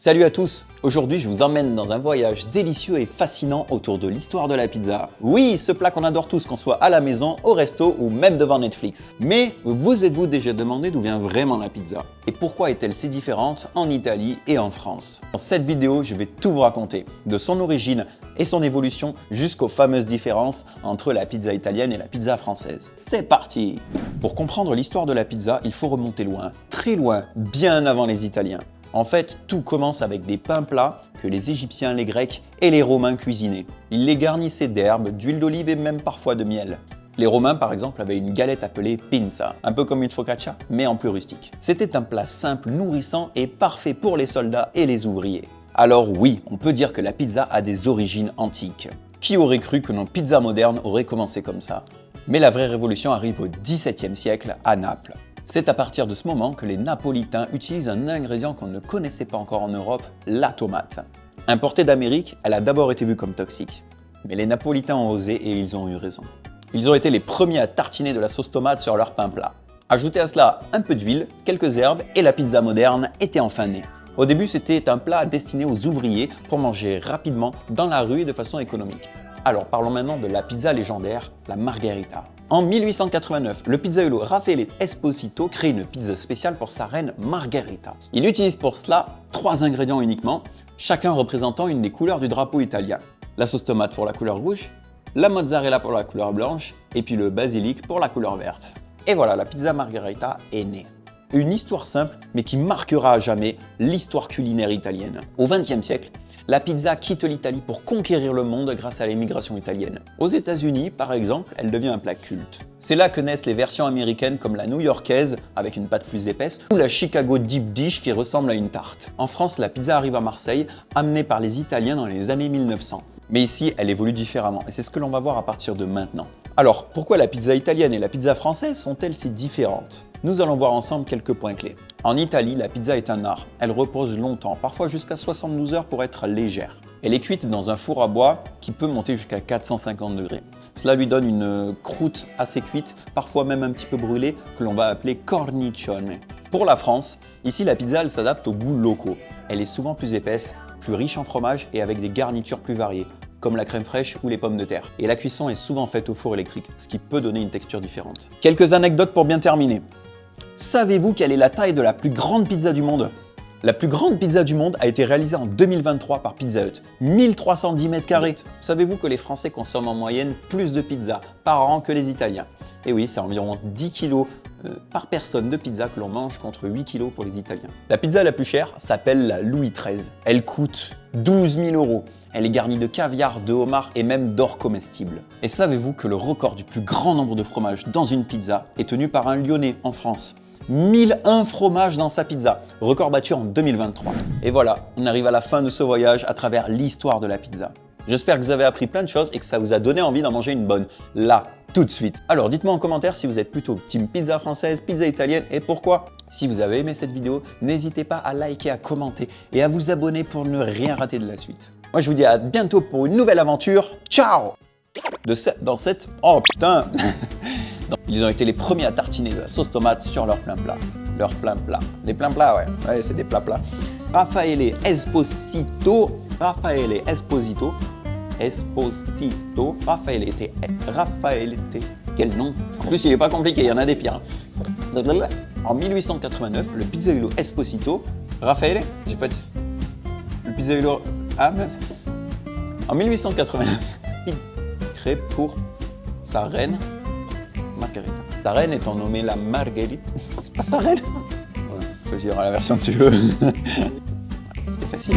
Salut à tous! Aujourd'hui, je vous emmène dans un voyage délicieux et fascinant autour de l'histoire de la pizza. Oui, ce plat qu'on adore tous, qu'on soit à la maison, au resto ou même devant Netflix. Mais vous êtes-vous déjà demandé d'où vient vraiment la pizza? Et pourquoi est-elle si différente en Italie et en France? Dans cette vidéo, je vais tout vous raconter, de son origine et son évolution jusqu'aux fameuses différences entre la pizza italienne et la pizza française. C'est parti! Pour comprendre l'histoire de la pizza, il faut remonter loin, très loin, bien avant les Italiens. En fait, tout commence avec des pains plats que les Égyptiens, les Grecs et les Romains cuisinaient. Ils les garnissaient d'herbes, d'huile d'olive et même parfois de miel. Les Romains, par exemple, avaient une galette appelée pinza, un peu comme une focaccia, mais en plus rustique. C'était un plat simple, nourrissant et parfait pour les soldats et les ouvriers. Alors oui, on peut dire que la pizza a des origines antiques. Qui aurait cru que nos pizzas modernes auraient commencé comme ça? Mais la vraie révolution arrive au XVIIe siècle, à Naples. C'est à partir de ce moment que les Napolitains utilisent un ingrédient qu'on ne connaissait pas encore en Europe, la tomate. Importée d'Amérique, elle a d'abord été vue comme toxique. Mais les Napolitains ont osé et ils ont eu raison. Ils ont été les premiers à tartiner de la sauce tomate sur leur pain plat. Ajoutez à cela un peu d'huile, quelques herbes et la pizza moderne était enfin née. Au début, c'était un plat destiné aux ouvriers pour manger rapidement dans la rue et de façon économique. Alors parlons maintenant de la pizza légendaire, la margherita. En 1889, le pizzaïolo Raffaele Esposito crée une pizza spéciale pour sa reine Margherita. Il utilise pour cela 3 ingrédients uniquement, chacun représentant une des couleurs du drapeau italien. La sauce tomate pour la couleur rouge, la mozzarella pour la couleur blanche et puis le basilic pour la couleur verte. Et voilà, la pizza Margherita est née. Une histoire simple mais qui marquera à jamais l'histoire culinaire italienne. Au XXe siècle, la pizza quitte l'Italie pour conquérir le monde grâce à l'immigration italienne. Aux États-Unis, par exemple, elle devient un plat culte. C'est là que naissent les versions américaines comme la new-yorkaise, avec une pâte plus épaisse, ou la Chicago Deep Dish qui ressemble à une tarte. En France, la pizza arrive à Marseille, amenée par les Italiens dans les années 1900. Mais ici, elle évolue différemment, et c'est ce que l'on va voir à partir de maintenant. Alors, pourquoi la pizza italienne et la pizza française sont-elles si différentes? Nous allons voir ensemble quelques points clés. En Italie, la pizza est un art. Elle repose longtemps, parfois jusqu'à 72 heures pour être légère. Elle est cuite dans un four à bois qui peut monter jusqu'à 450 degrés. Cela lui donne une croûte assez cuite, parfois même un petit peu brûlée, que l'on va appeler cornicione. Pour la France, ici la pizza elle s'adapte aux goûts locaux. Elle est souvent plus épaisse, plus riche en fromage et avec des garnitures plus variées, comme la crème fraîche ou les pommes de terre. Et la cuisson est souvent faite au four électrique, ce qui peut donner une texture différente. Quelques anecdotes pour bien terminer. Savez-vous quelle est la taille de la plus grande pizza du monde? La plus grande pizza du monde a été réalisée en 2023 par Pizza Hut, 1310 mètres carrés. Savez-vous que les Français consomment en moyenne plus de pizza par an que les Italiens? Et oui, c'est environ 10 kg par personne de pizza que l'on mange contre 8 kg pour les Italiens. La pizza la plus chère s'appelle la Louis XIII. Elle coûte 12 000 €. Elle est garnie de caviar, de homard et même d'or comestible. Et savez-vous que le record du plus grand nombre de fromages dans une pizza est tenu par un Lyonnais en France? 1001 fromages dans sa pizza, record battu en 2023. Et voilà, on arrive à la fin de ce voyage à travers l'histoire de la pizza. J'espère que vous avez appris plein de choses et que ça vous a donné envie d'en manger une bonne, là, tout de suite. Alors dites-moi en commentaire si vous êtes plutôt team pizza française, pizza italienne et pourquoi. Si vous avez aimé cette vidéo, n'hésitez pas à liker, à commenter et à vous abonner pour ne rien rater de la suite. Moi je vous dis à bientôt pour une nouvelle aventure. Ciao! Oh putain Ils ont été les premiers à tartiner de la sauce tomate sur leur plein plat. Leur plein plat. Les pleins plats, ouais, c'est des plats plats. Raffaele Esposito, quel nom? En plus, il est pas compliqué, il y en a des pires. En 1889, le pizzaïolo Esposito, Raffaele, j'ai pas dit. Le pizzaïolo, ah mince. En 1889, il crée pour sa reine Margherita. Sa reine étant nommée la Margherita. C'est pas sa reine? Voilà, choisir la version que tu veux. C'était facile.